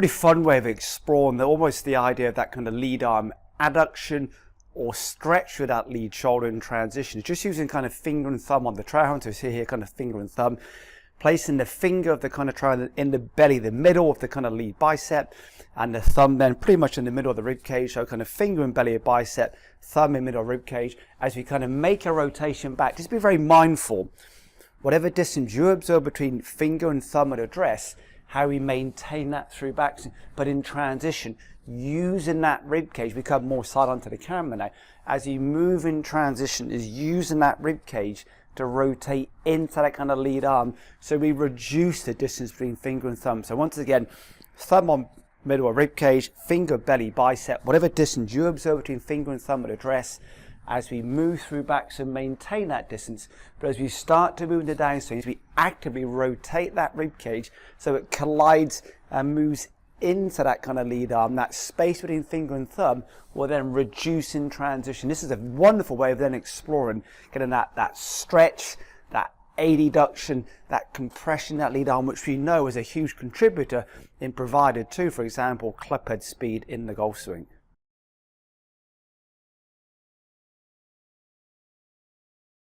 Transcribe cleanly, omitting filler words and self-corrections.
really fun way of exploring almost the idea of that kind of lead arm adduction or stretch with that lead shoulder in transition. Just using kind of finger and thumb on the trihorn. So here kind of finger and thumb, placing the finger of the kind of trihorn in the belly, the middle of the kind of lead bicep, and the thumb then pretty much in the middle of the rib cage. So kind of finger and belly of bicep, thumb in middle of rib cage. As we kind of make a rotation back, just be very mindful. Whatever distance you observe between finger and thumb at address, how we maintain that through back, but in transition, using that rib cage, become more silent to the camera now, as you move in transition, is using that rib cage to rotate into that kind of lead arm, so we reduce the distance between finger and thumb. So once again, thumb on middle of rib cage, finger, belly, bicep, whatever distance you observe between finger and thumb at address, as we move through back, so maintain that distance. But as we start to move into downswings, we actively rotate that rib cage so it collides and moves into that kind of lead arm. That space between finger and thumb will then reduce in transition. This is a wonderful way of then exploring, getting that stretch, that adduction, that compression, that lead arm, which we know is a huge contributor in provided to, for example, club head speed in the golf swing.